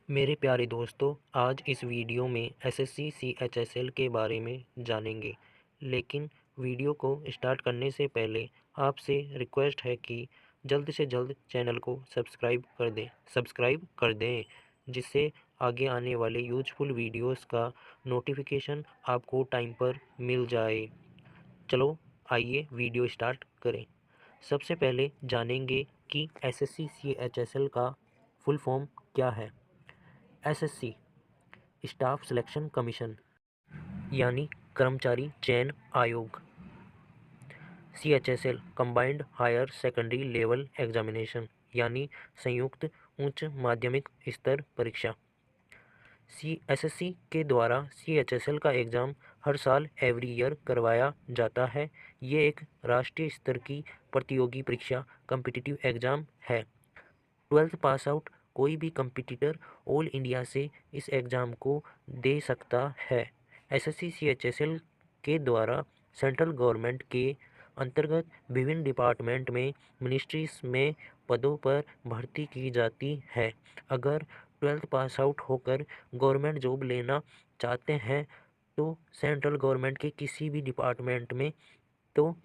मेरे प्यारे दोस्तों, आज इस वीडियो में एसएससी सीएचएसएल के बारे में जानेंगे। लेकिन वीडियो को स्टार्ट करने से पहले आपसे रिक्वेस्ट है कि जल्द से जल्द चैनल को सब्सक्राइब कर दें, जिससे आगे आने वाले यूजफुल वीडियोस का नोटिफिकेशन आपको टाइम पर मिल जाए। चलो आइए वीडियो स्टार्ट करें। सबसे पहले जानेंगे कि एसएससी सीएचएसएल का फुल फॉर्म क्या है। एसएससी स्टाफ सिलेक्शन कमीशन यानी कर्मचारी चयन आयोग। CHSL combined higher secondary level examination यानी संयुक्त उच्च माध्यमिक स्तर परीक्षा। एसएससी के द्वारा सीएचएसएल का एग्ज़ाम हर साल एवरी ईयर करवाया जाता है। ये एक राष्ट्रीय स्तर की प्रतियोगी परीक्षा कम्पिटिटिव एग्ज़ाम है। 12th पास आउट कोई भी कंपटीटर ऑल इंडिया से इस एग्ज़ाम को दे सकता है। एसएससी सीएचएसएल के द्वारा सेंट्रल गवर्नमेंट के अंतर्गत विभिन्न डिपार्टमेंट में मिनिस्ट्रीज में पदों पर भर्ती की जाती है। अगर 12th पास आउट होकर गवर्नमेंट जॉब लेना चाहते हैं तो सेंट्रल गवर्नमेंट के किसी भी डिपार्टमेंट में तो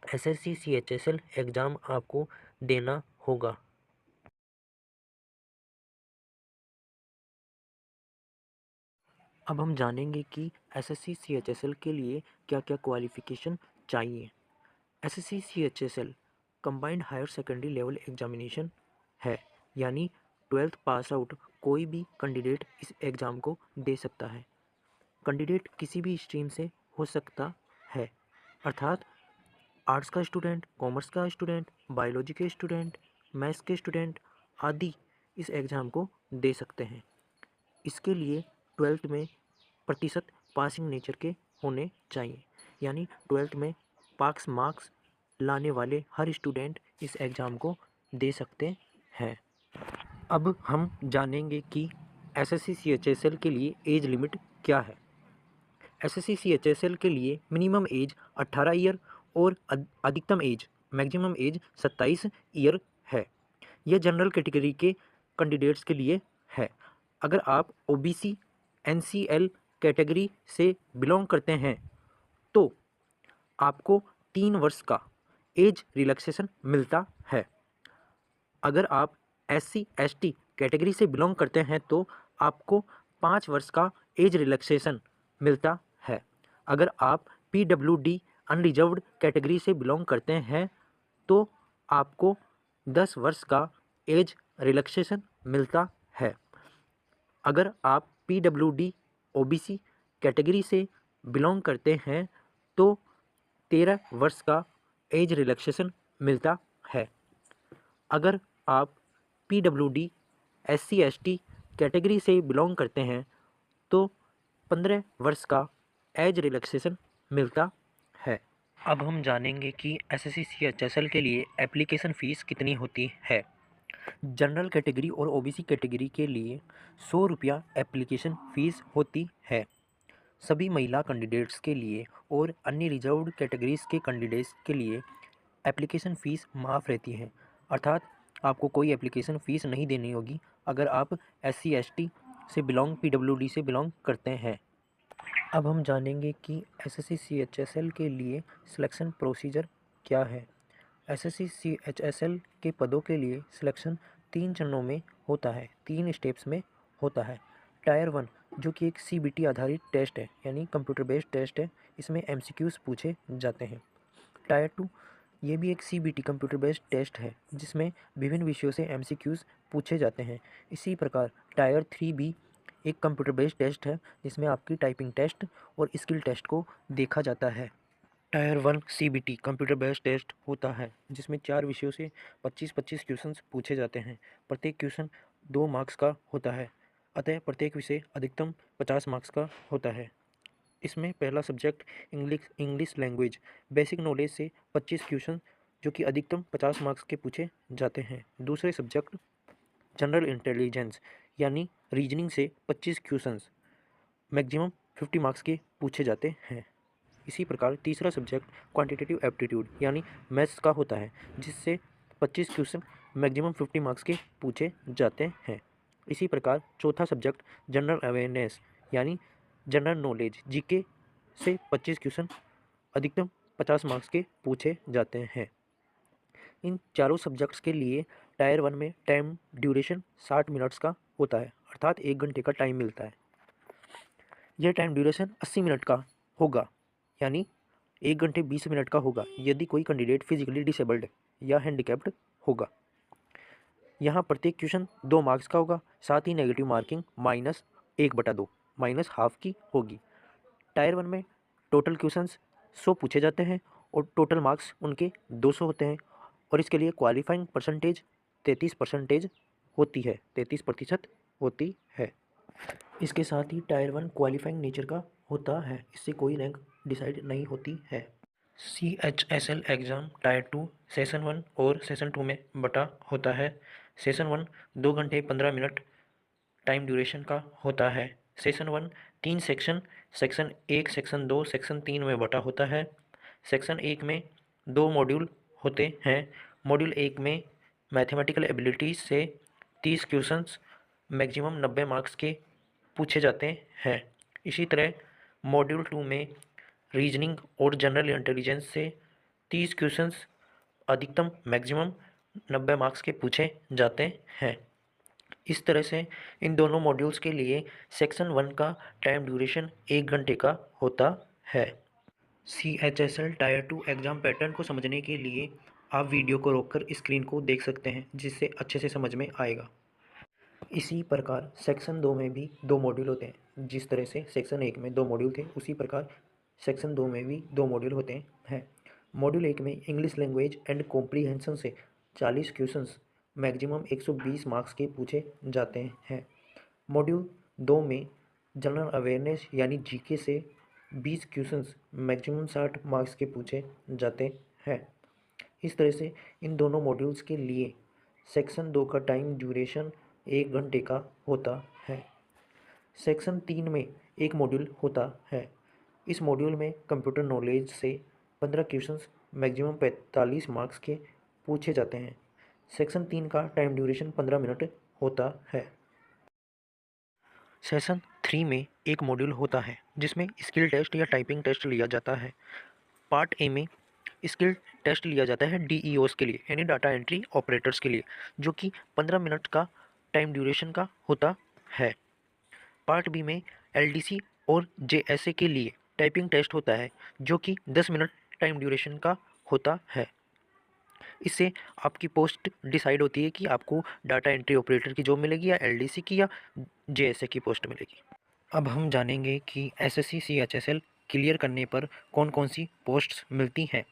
एसएससी सीएचएसएल एग्ज़ाम आपको देना होगा। अब हम जानेंगे कि एसएससी सीएचएसएल के लिए क्या क्या क्वालिफ़िकेशन चाहिए। SSC CHSL combined higher secondary level examination है, यानी 12th पास आउट कोई भी कैंडिडेट इस एग्ज़ाम को दे सकता है। कैंडिडेट किसी भी स्ट्रीम से हो सकता है, अर्थात आर्ट्स का स्टूडेंट, कॉमर्स का स्टूडेंट, बायोलॉजी के स्टूडेंट, मैथ्स के स्टूडेंट आदि इस एग्ज़ाम को दे सकते हैं। इसके लिए 12th में प्रतिशत पासिंग नेचर के होने चाहिए, यानी 12th में पास मार्क्स लाने वाले हर स्टूडेंट इस एग्ज़ाम को दे सकते हैं। अब हम जानेंगे कि एसएससी सीएचएसएल के लिए एज लिमिट क्या है। एसएससी सीएचएसएल के लिए मिनिमम एज 18 ईयर और अधिकतम एज मैक्सिमम एज 27 ईयर है। यह जनरल कैटेगरी के कैंडिडेट्स के लिए है। अगर आप ओबीसी एनसीएल कैटेगरी से बिलोंग करते हैं तो आपको 3 वर्ष का एज रिलैक्सेशन मिलता है। अगर आप एससी एसटी कैटेगरी से बिलोंग करते हैं तो आपको 5 वर्ष का एज रिलैक्सेशन मिलता है। अगर आप पीडब्ल्यूडी अनरिजर्व्ड कैटेगरी से बिलोंग करते हैं तो आपको 10 वर्ष का एज रिलैक्सेशन मिलता है। अगर आप पीडब्ल्यूडी ओबीसी कैटेगरी से बिलोंग करते हैं तो 13 वर्ष का एज रिलैक्सेशन मिलता है। अगर आप पीडब्ल्यूडी एससी एसटी कैटेगरी से बिलोंग करते हैं तो 15 वर्ष का एज रिलैक्सेशन मिलता है। अब हम जानेंगे कि एसएससी सीएचएसएल के लिए एप्लीकेशन फ़ीस कितनी होती है। जनरल कैटेगरी और ओबीसी कैटेगरी के लिए 100 रुपया एप्लीकेशन फ़ीस होती है। सभी महिला कैंडिडेट्स के लिए और अन्य रिजर्व्ड कैटेगरीज के कैंडिडेट्स के लिए एप्लीकेशन फ़ीस माफ़ रहती है, अर्थात आपको कोई एप्लीकेशन फ़ीस नहीं देनी होगी अगर आप एससी एसटी से पीडब्ल्यूडी से बिलोंग करते हैं। अब हम जानेंगे कि एसएससी सीएचएसएल के लिए सिलेक्शन प्रोसीजर क्या है। एसएससी सीएचएसएल के पदों के लिए सिलेक्शन 3 चरणों में होता है, 3 स्टेप्स में होता है। टायर 1 जो कि एक सीबीटी आधारित टेस्ट है, यानी कंप्यूटर बेस्ड टेस्ट है, इसमें एमसीक्यूज़ पूछे जाते हैं। टायर 2 ये भी एक सीबीटी कंप्यूटर बेस्ड टेस्ट है जिसमें विभिन्न विषयों से एमसीक्यूज़ पूछे जाते हैं। इसी प्रकार टायर 3 भी एक कंप्यूटर बेस्ड टेस्ट है जिसमें आपकी टाइपिंग टेस्ट और स्किल टेस्ट को देखा जाता है। Tier 1 CBT computer based test होता है जिसमें 4 विषयों से 25-25 क्वेश्चंस पूछे जाते हैं। प्रत्येक क्वेश्चन 2 मार्क्स का होता है, अतः प्रत्येक विषय अधिकतम 50 मार्क्स का होता है। इसमें पहला subject English language basic knowledge से 25 क्वेश्चन जो कि अधिकतम 50 मार्क्स के पूछे जाते हैं। दूसरे सब्जेक्ट जनरल इंटेलिजेंस यानी रीजनिंग से 25 क्वेश्चंस मैक्सिमम 50 मार्क्स के पूछे जाते हैं। इसी प्रकार तीसरा सब्जेक्ट क्वांटिटेटिव एप्टीट्यूड यानी मैथ्स का होता है जिससे 25 क्वेश्चन मैक्सिमम 50 मार्क्स के पूछे जाते हैं। इसी प्रकार चौथा सब्जेक्ट जनरल अवेयरनेस यानी जनरल नॉलेज जीके से 25 क्वेश्चन अधिकतम 50 मार्क्स के पूछे जाते हैं। इन चारों सब्जेक्ट्स के लिए टायर 1 में टाइम ड्यूरेशन 60 मिनट्स का होता है, अर्थात 1 घंटे का टाइम मिलता है। यह टाइम ड्यूरेशन 80 मिनट का होगा, यानी 1 घंटे 20 मिनट का होगा यदि कोई कैंडिडेट फिजिकली डिसेबल्ड या हैंडिकैप्ड होगा। यहाँ प्रत्येक क्वेश्चन 2 मार्क्स का होगा, साथ ही नेगेटिव मार्किंग -1/2 -हाफ की होगी। टायर 1 में टोटल क्वेश्चंस 100 पूछे जाते हैं और टोटल मार्क्स उनके 200 होते हैं और इसके लिए क्वालिफाइंग परसेंटेज 33% होती है, 33% होती है। इसके साथ ही टायर 1 क्वालिफाइंग नेचर का होता है, इससे कोई रैंक डिसाइड नहीं होती है। CHSL एग्ज़ाम टायर 2 सेशन 1 और सेशन 2 में बटा होता है। सेशन 1 2 घंटे 15 मिनट टाइम ड्यूरेशन का होता है। सेशन 1 3 सेक्शन 1, सेक्शन 2, सेक्शन 3 में बटा होता है। सेक्शन 1 में 2 मॉड्यूल होते हैं। मॉड्यूल 1 में मैथमेटिकल एबिलिटीज से 30 क्वेश्चंस मैक्सिमम 90 मार्क्स के पूछे जाते हैं। इसी तरह मॉड्यूल 2 में रीजनिंग और जनरल इंटेलिजेंस से 30 क्वेश्चंस अधिकतम मैक्सिमम 90 मार्क्स के पूछे जाते हैं। इस तरह से इन दोनों मॉड्यूल्स के लिए सेक्शन 1 का टाइम ड्यूरेशन 1 घंटे का होता है। CHSL टायर 2 एग्ज़ाम पैटर्न को समझने के लिए आप वीडियो को रोककर स्क्रीन को देख सकते हैं, जिससे अच्छे से समझ में आएगा। इसी प्रकार सेक्शन 2 में भी 2 मॉड्यूल होते हैं। जिस तरह से सेक्शन 1 में 2 मॉड्यूल थे, उसी प्रकार सेक्शन 2 में भी 2 मॉड्यूल होते हैं। मॉड्यूल 1 में इंग्लिश लैंग्वेज एंड कॉम्प्रीहेंशन से 40 क्वेश्चंस मैक्सिमम 120 मार्क्स के पूछे जाते हैं। मॉड्यूल 2 में जनरल अवेयरनेस यानी जीके से 20 क्वेश्चंस मैक्सिमम 60 मार्क्स के पूछे जाते हैं। इस तरह से इन दोनों मॉड्यूल्स के लिए सेक्शन 2 का टाइम ड्यूरेशन 1 घंटे का होता है। सेक्शन 3 में एक मॉड्यूल होता है। इस मॉड्यूल में कंप्यूटर नॉलेज से 15 क्वेश्चंस मैक्सिमम 45 मार्क्स के पूछे जाते हैं। सेक्शन 3 का टाइम ड्यूरेशन 15 मिनट होता है। सेशन 3 में एक मॉड्यूल होता है जिसमें स्किल टेस्ट या टाइपिंग टेस्ट लिया जाता है। पार्ट ए में स्किल टेस्ट लिया जाता है DEOs के लिए, यानी डाटा एंट्री ऑपरेटर्स के लिए, जो कि 15 मिनट का टाइम ड्यूरेशन का होता है। पार्ट बी में LDC और JSA के लिए टाइपिंग टेस्ट होता है, जो कि 10 मिनट टाइम ड्यूरेशन का होता है। इससे आपकी पोस्ट डिसाइड होती है कि आपको डाटा एंट्री ऑपरेटर की जॉब मिलेगी या LDC की या JSA की पोस्ट मिलेगी। अब हम जानेंगे कि SSC CHSL क्लियर करने पर कौन कौन सी पोस्ट्स मिलती हैं।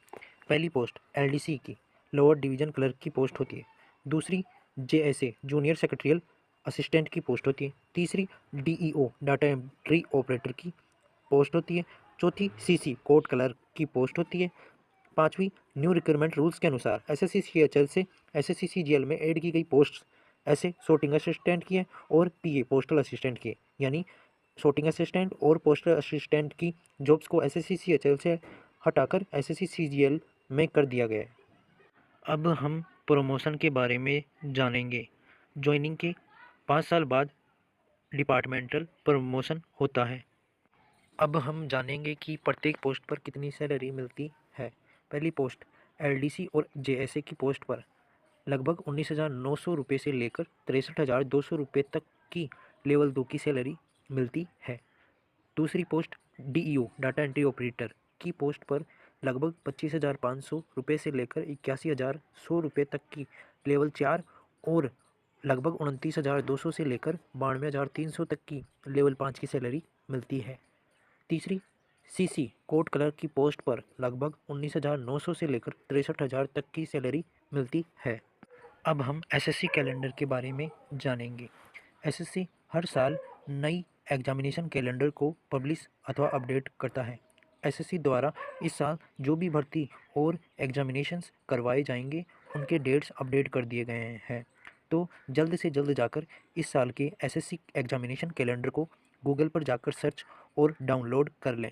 पहली पोस्ट LDC की लोअर डिवीज़न क्लर्क की पोस्ट होती है। दूसरी JSA जूनियर सेक्रेटरियल असिस्टेंट की पोस्ट होती है। तीसरी DEO डाटा एंट्री ऑपरेटर की पोस्ट होती है। चौथी CC कोड क्लर्क की पोस्ट होती है। पाँचवीं न्यू रिक्रूटमेंट रूल्स के अनुसार SSC CHL से SSC CGL में ऐड की गई पोस्ट ऐसे sorting असिस्टेंट की है और PA पोस्टल असिस्टेंट की है, यानी sorting असिस्टेंट और पोस्टल असिस्टेंट की जॉब्स को SSC CHL से हटाकर SSC CGL में कर दिया गया है। अब हम प्रमोशन के बारे में जानेंगे। ज्वाइनिंग के 5 साल बाद डिपार्टमेंटल प्रमोशन होता है। अब हम जानेंगे कि प्रत्येक पोस्ट पर कितनी सैलरी मिलती है। पहली पोस्ट LDC और JSA की पोस्ट पर लगभग 19,900 रुपये से लेकर 63,200 रुपये तक की लेवल 2 की सैलरी मिलती है। दूसरी post DEO data entry operator की पोस्ट पर लगभग 25,500 रुपये से लेकर 81,100 रुपये तक की लेवल 4 और लगभग 29,200 से लेकर 92,300 तक की लेवल 5 की सैलरी मिलती है। तीसरी CC कोड क्लर्क की पोस्ट पर लगभग 19,900 से लेकर 63,000 तक की सैलरी मिलती है। अब हम SSC कैलेंडर के बारे में जानेंगे। SSC हर साल नई एग्जामिनेशन कैलेंडर को पब्लिश अथवा अपडेट करता है। SSC द्वारा इस साल जो भी भर्ती और एग्जामिनेशंस करवाए जाएंगे उनके डेट्स अपडेट कर दिए गए हैं। तो जल्द से जल्द जाकर इस साल के SSC एग्जामिनेशन कैलेंडर को गूगल पर जाकर सर्च और डाउनलोड कर लें।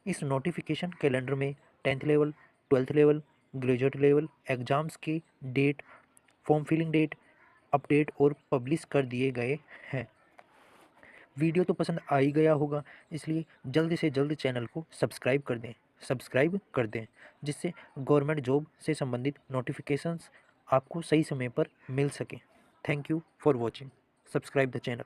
इस नोटिफिकेशन कैलेंडर में 10th level, 12th level, graduate level exams की date, form filling date, update और पब्लिश कर दिए गए हैं। वीडियो तो पसंद आ ही गया होगा, इसलिए जल्द से जल्द चैनल को सब्सक्राइब कर दें, जिससे गवर्नमेंट जॉब से संबंधित नोटिफिकेशंस आपको सही समय पर मिल सके। Thank you for watching. Subscribe the channel.